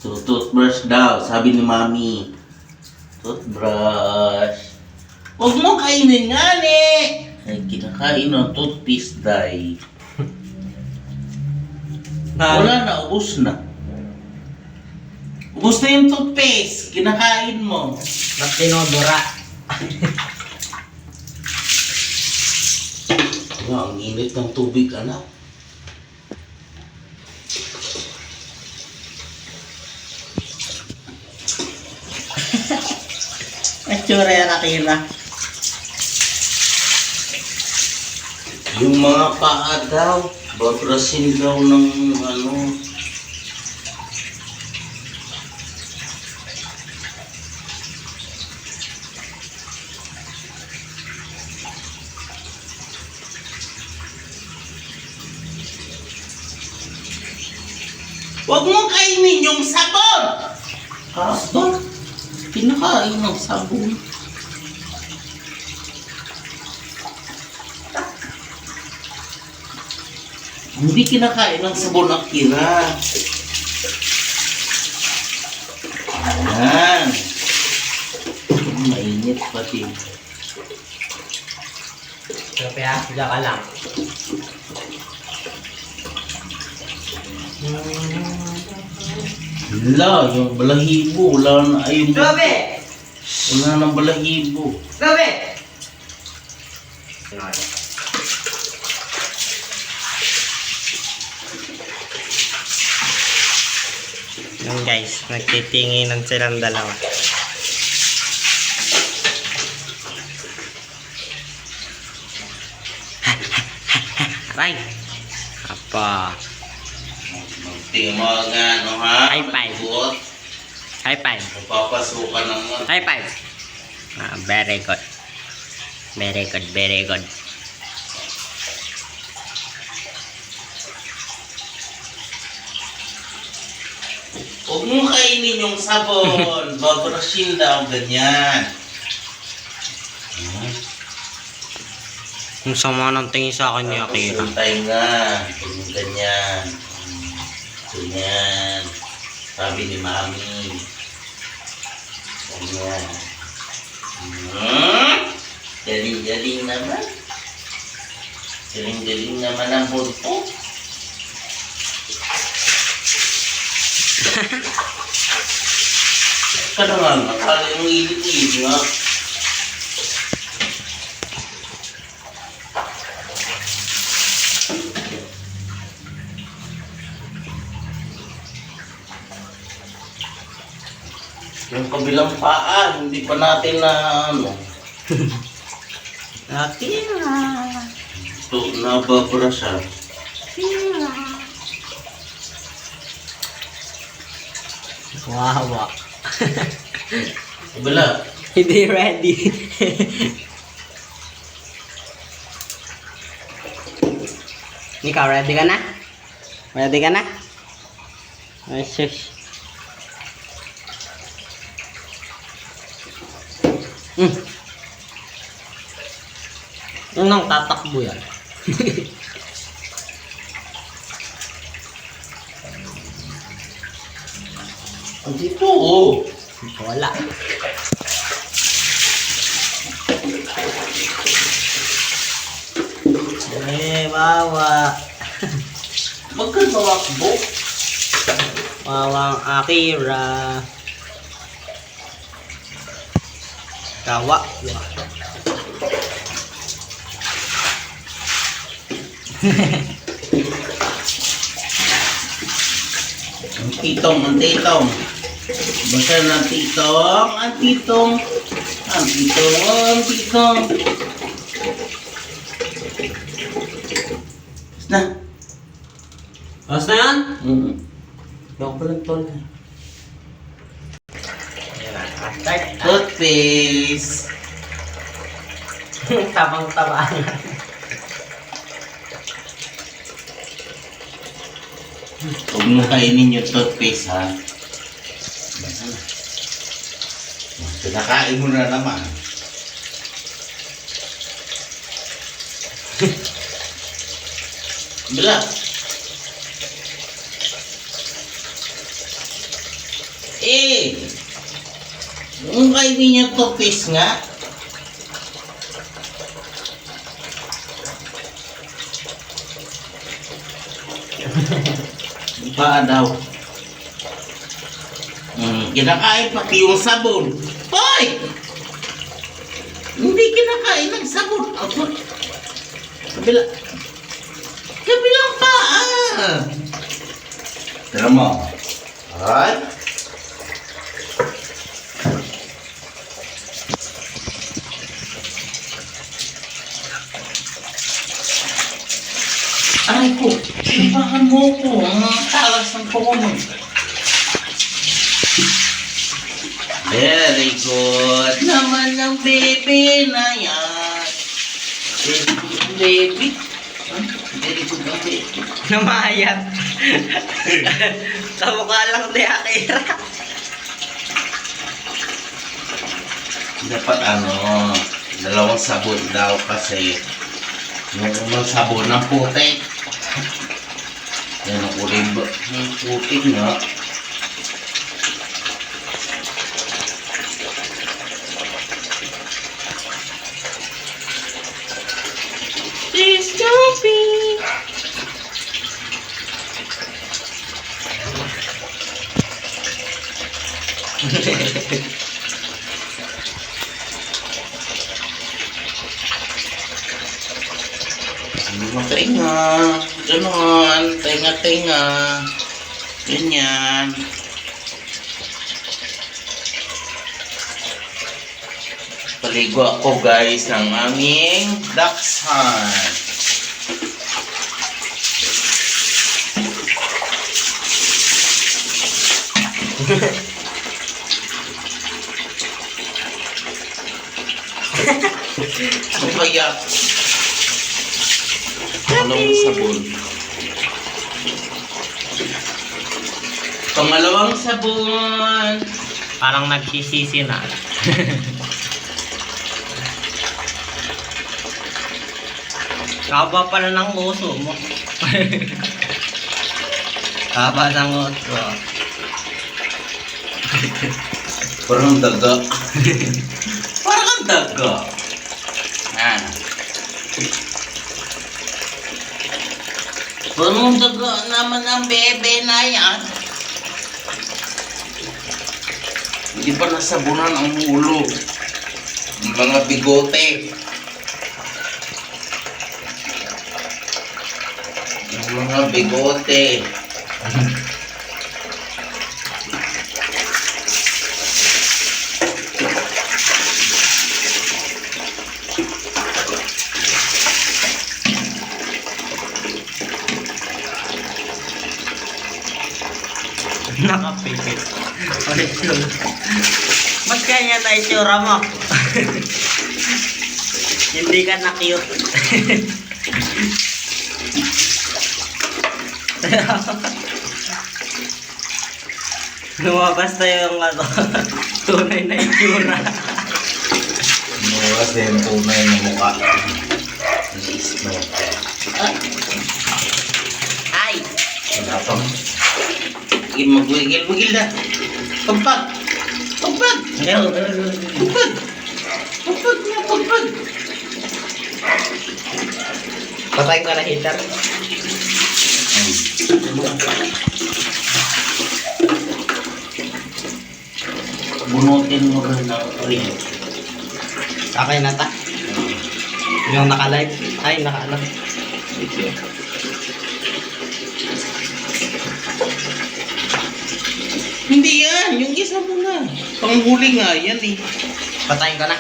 So, toothbrush daw, sabi ni Mami. Toothbrush. Huwag mo kainin nga, ne! Ay, kinakain ng toothpaste, day. Wala na, ubos na. Ubos na yung toothpaste. Kinakain mo. Ba't tinodora? Ang init ng tubig, anak. Itsura yan, Akira. Yung mga paa daw, babrasin daw ng ano. Huwag mong kainin yung sabon! Ba? Pinakain ng sabon. Hindi kinakain ng sabon, Akira. Ayan. Mainit pati. Kaya diyan ka lang. Wala, yung balahibo. Wala na, ayun. Gabi! Wala nang balahibo. Gabi! Yan guys, nagtitinginan silang dalawa. Aray! Apa? Tingnan nga, no ha? High five. Buot. High five. Magpapasukan naman. High five. Ah, very good. Very good, very good. Huwag mo kainin yung sabon. Babrushin daw, ganyan. Ang sama ng tingin sa akin ni Akira. Tayo nga. Ganyan. Ganyan. Sabi ni Mami. Ganyan. Galing-galing naman. Galing-galing naman ang bunto. Kada nga, nakala yung ilit-ilit nga. Yung kabilang paa, hindi pa natin na ano. Akira. Ito, nababra siya. Akira. Wawa. Kabila. Hindi ready. Ikaw, ready ka na? Ready ka na? Ay, shush. Nang tatakbo yan. Dito, oh. Wala. Wawa. Magkatawakbo. Wawang Akira. Kawa. Ang titong. Basta ng titong. Ang titong. Na. Basta na yan? Daw ko lang tol. Start. Toothpaste. Tabang-tabang. Huwag mo kainin yung toothpaste, ha? Pinakain mo na naman. Bila. Kung kainin niya toothpaste nga. Paa daw. Kinakain pati yung sabon. Hoy! Hindi kinakain ng sabon. Kabila. Kabilang paa. Tira mo. Alright? Aray ko, sinubahan mo ko. Ang talas ng pumunod. Very good naman ng baby na yan. Baby. Very good ang baby. Namayat. Kamukha lang ni Akira. Dapat dalawang sabon daw kasi yung unang sabon ng putik. Yan ang kulay ba? Yung putik nga. Please don't be. Tenga. Ganon. Tenga. Ganyan. Paligo ako guys ng aming dachshund. Ang kaya pangalawang sabon. Pangalawang sabon. Parang nagsisisi na. Kaba pala ng uso mo. Kaba ng uso. Parang daga. Parang ang daga. Parang daga naman ang bebe na yan. Hindi pa nasabunan ang ulo. Ang mga bigote. Ang mga bigote. Nakapipit. Ba't kanya na itsura mo? Hindi ka na cute. Lumabas na yung tunay na itsura. Lumabas na yung tunay na mukha. Ay! Wala pang magwigil-wigil na. Pagpag! Pagpag! Pagpag! Pagpag na, pagpag! Patayin ko na heater. Bunutin mo rin ng rin. Okay na ta. Yung naka-live. Ay, naka-ano. Hindi yan. Yung isa mo na. Panghuli nga yan eh. Patayin ko na.